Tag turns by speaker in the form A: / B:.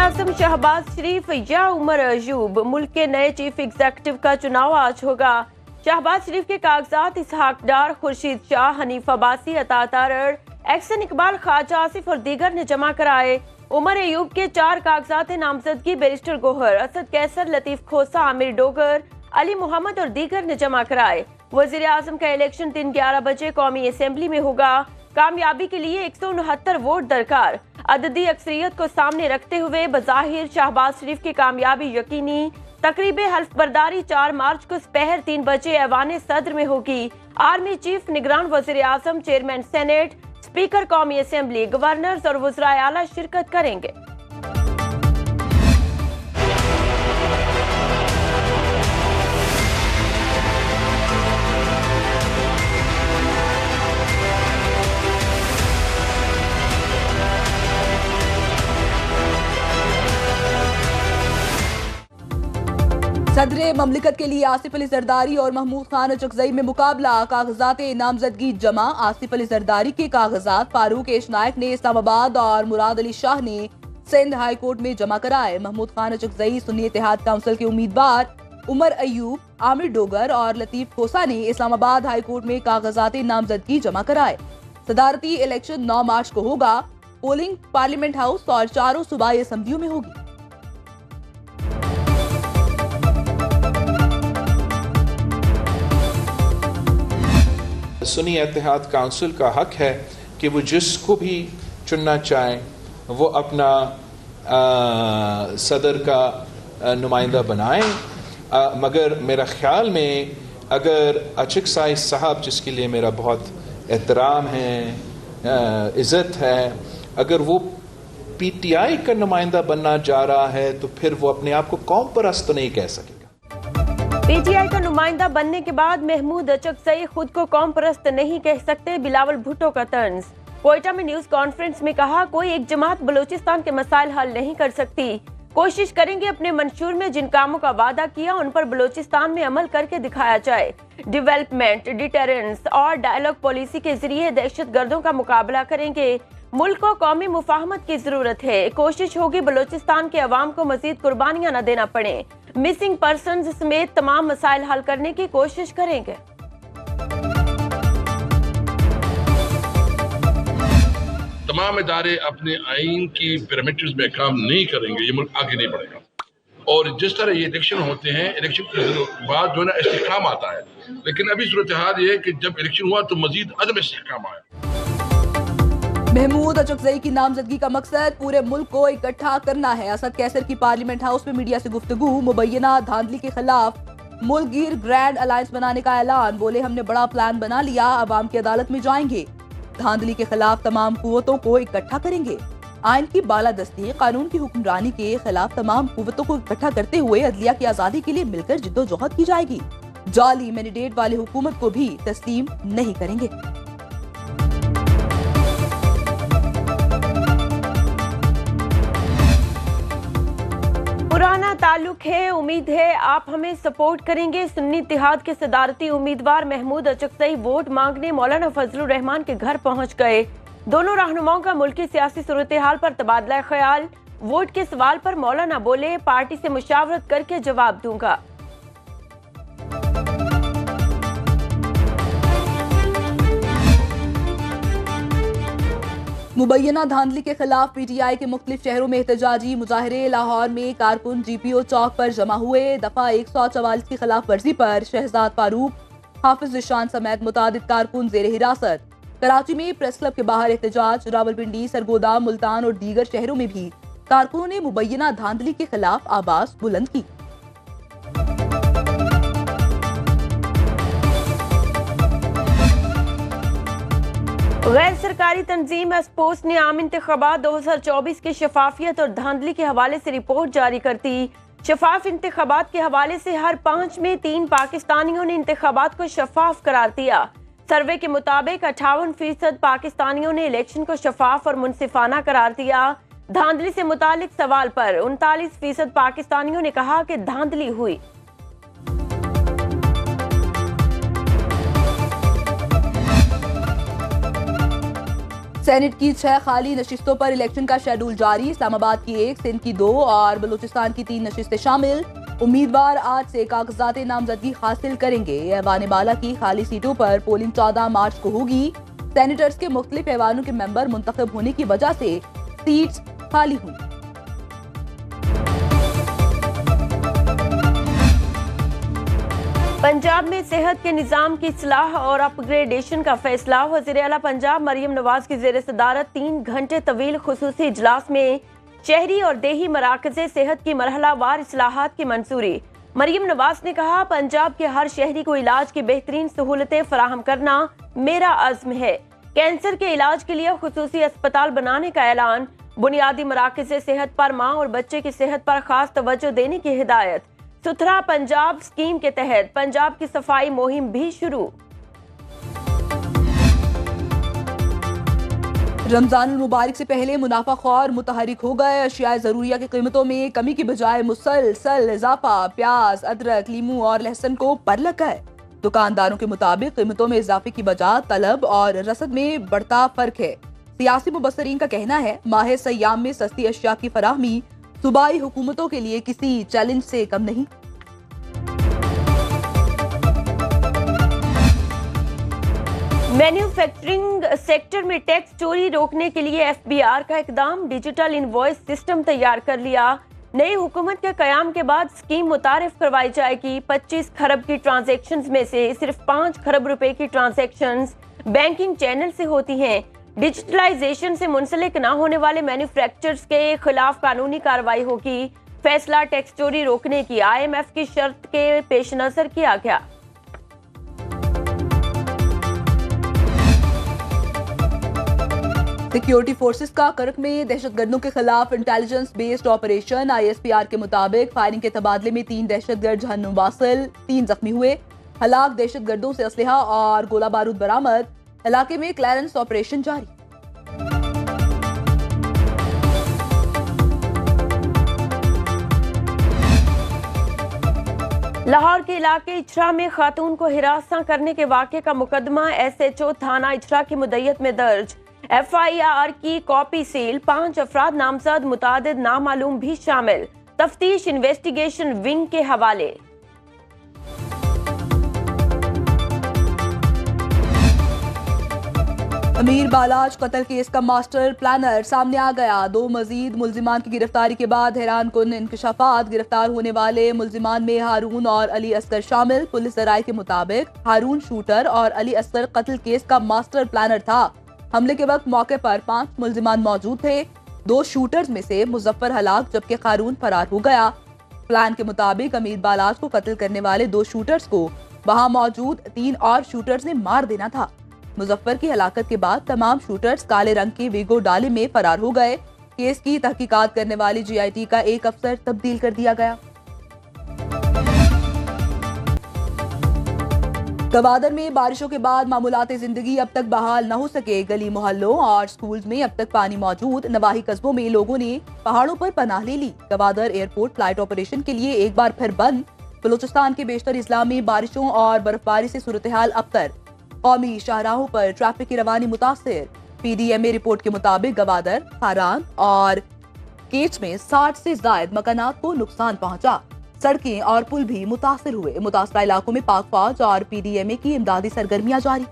A: वज़ीर-ए-आज़म शहबाज शरीफ या उमर अयूब, मुल्क के नए चीफ एग्जीक्यूटिव का चुनाव आज होगा। शहबाज शरीफ के कागजात इसहाक डार, खुर्शीद शाह, हनीफ अब्बासी, अता तारड़, एहसन इकबाल, ख्वाजा आसिफ और दीगर ने जमा कराए। उमर अयूब के 4 कागजात नामजदगी बैरिस्टर गोहर, असद कैसर, लतीफ खोसा, आमिर डोगर, अली मोहम्मद और दीगर ने जमा कराए। वज़ीर-ए-आज़म का इलेक्शन दिन 11 बजे कौमी असेंबली में होगा। कामयाबी के लिए 169 वोट दरकार। अददी अक्सरियत को सामने रखते हुए बज़ाहिर शहबाज शरीफ की कामयाबी यकीनी। तकरीब हल्फ बर्दारी 4 मार्च को दोपहर 3 बजे ऐवान सदर में होगी। आर्मी चीफ, निगरान वज़ीर-ए-आज़म, चेयरमैन सेनेट, स्पीकर कौमी असेंबली, गवर्नर्स और वज़राए आला शिरकत करेंगे।
B: सदरे ममलिकत के लिए आसिफ अली जरदारी और महमूद खान अचकजई में मुकाबला। कागजात नामजदगी जमा। आसिफ अली जरदारी के कागजात फारूक एश नायक ने इस्लामाबाद और मुराद अली शाह ने सिंध हाई कोर्ट में जमा कराए। महमूद खान अचकजई सुन्नी इत्तेहाद काउंसिल के उम्मीदवार, उमर अयूब, आमिर डोगर और लतीफ खोसा ने इस्लामाबाद हाई कोर्ट में कागजात नामजदगी जमा कराए। सदारती इलेक्शन 9 मार्च को होगा। पोलिंग पार्लियामेंट हाउस और 4 सूबाई असम्बलियों में होगी।
C: सुन्नी इत्तेहाद काउंसिल का हक है कि वो जिसको भी चुनना चाहे वो अपना सदर का नुमाइंदा बनाए। मगर मेरा ख्याल में अगर अचकजई साहब, जिसके लिए मेरा बहुत एहतराम है, इज़्ज़त है, अगर वो PTI का नुमाइंदा बनना जा रहा है तो फिर वो अपने आप को कौम परस्त तो नहीं कह सकेगा।
A: PTI का नुमाइंदा बनने के बाद महमूद अचकजई खुद को कौम परस्त नहीं कह सकते। बिलावल भुट्टो का तंज। कोयटा में न्यूज कॉन्फ्रेंस में कहा, कोई एक जमात बलूचिस्तान के मसाइल हल नहीं कर सकती। कोशिश करेंगे अपने मंशूर में जिन कामों का वादा किया उन पर बलूचिस्तान में अमल करके दिखाया जाए। डेवलपमेंट, डिटरेंस और डायलॉग पॉलिसी के जरिए दहशत गर्दों का मुकाबला करेंगे। मुल्क को कौमी मुफाहमत की जरूरत है। कोशिश होगी बलूचिस्तान के अवाम को मजीद कुर्बानियां न देना पड़े। मिसिंग पर्सन्स समेत तमाम मसाइल हल करने की कोशिश करेंगे।
D: तमाम इदारे अपने आइन की पैरामीटर्स में काम नहीं करेंगे, ये मुल्क आगे नहीं बढ़ेगा। और जिस तरह ये इलेक्शन होते हैं, इलेक्शन के बाद जो है ना इस्तेहकाम आता है, लेकिन अभी सूरत हाल ये है कि जब इलेक्शन हुआ तो मजीद अदम इस्तेहकाम आया।
B: महमूद अचकजई की नामजदगी का मकसद पूरे मुल्क को इकट्ठा करना है। असद कैसर की पार्लियामेंट हाउस में मीडिया से गुफ्तगू। मुबैना धांधली के खिलाफ मुल्क गिर ग्रैंड अलायंस बनाने का ऐलान। बोले, हमने बड़ा प्लान बना लिया, अवाम की अदालत में जाएंगे। धांधली के खिलाफ तमाम कुव्वतों को इकट्ठा करेंगे। आइन की बालादस्ती, कानून की हुक्मरानी के खिलाफ तमाम कुव्वतों को इकट्ठा करते हुए अदलिया की आजादी के लिए मिलकर जिद्दोजहद की जाएगी। जाली मैंडेट वाली हुकूमत को भी तस्लीम नहीं करेंगे।
A: पुराना ताल्लुक है, उम्मीद है आप हमें सपोर्ट करेंगे। सुन्नी इत्तेहाद के सदारती उम्मीदवार महमूद अचकजई वोट मांगने मौलाना फजलुर रहमान के घर पहुंच गए। दोनों रहनुमाओं का मुल्की सियासी सूरत हाल पर तबादला ख्याल। वोट के सवाल पर मौलाना बोले, पार्टी से मुशावरत करके जवाब दूंगा।
B: मुबैना धांधली के खिलाफ PTI के मुख्तलिफ शहरों में एहतजाजी मुजाहरे। लाहौर में कारकुन GPO चौक पर जमा हुए। दफा 144 की खिलाफ वर्जी पर शहजाद फारूक, हाफिज जिशान समेत मुतादिद कारकुन जेर हिरासत। कराची में प्रेस क्लब के बाहर एहतजाज। रावलपिंडी, सरगोदा, मुल्तान और दीगर शहरों में भी कारकुनों ने मुबैना धांधली के खिलाफ आवाज बुलंद की।
A: गैर सरकारी तंजीम एस्पोस ने आम इंतखाबात 2024 की शफाफियत और धांधली के हवाले से रिपोर्ट जारी कर दी। शफाफ इंतखाबात के हवाले से हर 5 में 3 पाकिस्तानियों ने इंतखाबात को शफाफ करार दिया। सर्वे के मुताबिक 58% पाकिस्तानियों ने इलेक्शन को शफाफ और मुनसिफाना करार दिया। धांधली से मुतालिक सवाल पर 39% पाकिस्तानियों ने कहा कि धांधली हुई।
B: सेनेट की 6 खाली नशिस्तों पर इलेक्शन का शेड्यूल जारी। इस्लामाबाद की 1, सिंध की 2 और बलूचिस्तान की 3 नशिस्तें शामिल। उम्मीदवार आज से कागजात नामजदगी हासिल करेंगे। ऐवान बाला की खाली सीटों पर पोलिंग 14 मार्च को होगी। सेनेटर्स के मुख्तलिफ ऐवानों के मेंबर मुंतखब होने की वजह से सीट्स खाली हुई।
A: पंजाब में सेहत के निजाम की इस्लाह और अपग्रेडेशन का फैसला। वज़ीर आला पंजाब मरियम नवाज की ज़ेर सदारत 3 घंटे तवील खुसूसी इजलास में शहरी और देही मराकज़े सेहत की मरहलावार इस्लाहात की मंजूरी। मरियम नवाज ने कहा, पंजाब के हर शहरी को इलाज की बेहतरीन सहूलतें फराहम करना मेरा अज़्म है। कैंसर के इलाज के लिए खुसूसी अस्पताल बनाने का ऐलान। बुनियादी मराकज़े सेहत पर माँ और बच्चे की सेहत पर खास तवज्जो देने की हिदायत। सुथरा पंजाब स्कीम के तहत पंजाब की सफाई मुहिम भी शुरू।
B: रमजान मुबारक से पहले मुनाफाखोर मुतहरिक हो गए। अशिया ज़रूरिया की कीमतों में कमी की बजाय मुसलसल इजाफा। प्याज, अदरक, लीमू और लहसुन को पर लगा है। दुकानदारों के मुताबिक कीमतों में इजाफे की वजह तलब और रसद में बढ़ता फर्क है। सियासी मुबस्सरीन का कहना है, माह सयाम में सस्ती अशिया की फराहमी सूबाई हुकूमतों के लिए किसी चैलेंज से कम नहीं।
A: मैन्युफैक्चरिंग सेक्टर में टैक्स चोरी रोकने के लिए एफबीआर का इकदाम। डिजिटल इनवॉइस सिस्टम तैयार कर लिया। नई हुकूमत के कयाम के बाद स्कीम मुतारिफ करवाई जाएगी। 25 खरब की ट्रांजैक्शंस में से सिर्फ 5 खरब रुपए की ट्रांजैक्शंस बैंकिंग चैनल से होती हैं। डिजिटलाइजेशन से मुंसलिक न होने वाले मैन्युफैक्चरर्स के खिलाफ कानूनी कार्रवाई होगी। फैसला टैक्स चोरी रोकने की IMF की शर्त के पेश नजर किया गया।
B: सिक्योरिटी फोर्सेस का करक में दहशतगर्दों के खिलाफ इंटेलिजेंस बेस्ड ऑपरेशन। ISPR के मुताबिक फायरिंग के तबादले में 3 दहशतगर्द जहन्नुम वासिल, 3 जख्मी हुए। हलाक दहशतगर्दों से असलहा और गोला बारूद बरामद। इलाके में क्लियरेंस ऑपरेशन जारी।
A: लाहौर के इलाके इछरा में खातून को हिरासत करने के वाक़े का मुकदमा SHO थाना इछरा की मुद्दत में दर्ज। FIR की कॉपी सील। 5 अफराद नामजद, मुतादिद नामालूम भी शामिल। तफ्तीश इन्वेस्टिगेशन विंग के हवाले।
B: अमीर बालाज कत्ल केस का मास्टर प्लानर सामने आ गया। 2 मजीद मुल्जिमान की गिरफ्तारी के बाद हैरान कुन इंकशाफात। गिरफ्तार होने वाले मुल्जिमान में हारून और अली असगर शामिल। पुलिस जराये के मुताबिक हारून शूटर और अली असगर कत्ल केस का मास्टर प्लानर था। हमले के वक्त मौके पर 5 मुल्जिमान मौजूद थे। 2 शूटर्स में से मुजफ्फर हलाक जबकि हारून फरार हो गया। प्लान के मुताबिक अमीर बालाज को कत्ल करने वाले 2 शूटर्स को वहां मौजूद 3 और शूटर्स ने मार देना था। मुजफ्फर की हलाकत के बाद तमाम शूटर्स काले रंग के वीगो डाले में फरार हो गए। केस की तहकीकात करने वाली GIT का एक अफसर तब्दील कर दिया गया। गवादर में बारिशों के बाद मामूलाते जिंदगी अब तक बहाल न हो सके। गली मोहल्लों और स्कूल्स में अब तक पानी मौजूद। नवाही कस्बों में लोगों ने पहाड़ों पर पनाह ले ली। गवादर एयरपोर्ट फ्लाइट ऑपरेशन के लिए एक बार फिर बंद। बलूचिस्तान के बेशतर इजला में बारिशों और बर्फबारी से सूरत हाल अबतर। कौमी शाहराहों पर ट्रैफिक की रवानी मुतासिर। PDMA रिपोर्ट के मुताबिक गवादर, खारान और केच में 60 से ज्यादा मकानात को नुकसान पहुंचा। सड़कें और पुल भी मुतासिर हुए। मुतासरा इलाकों में पाक फौज और PDMA की इमदादी सरगर्मियां जारी।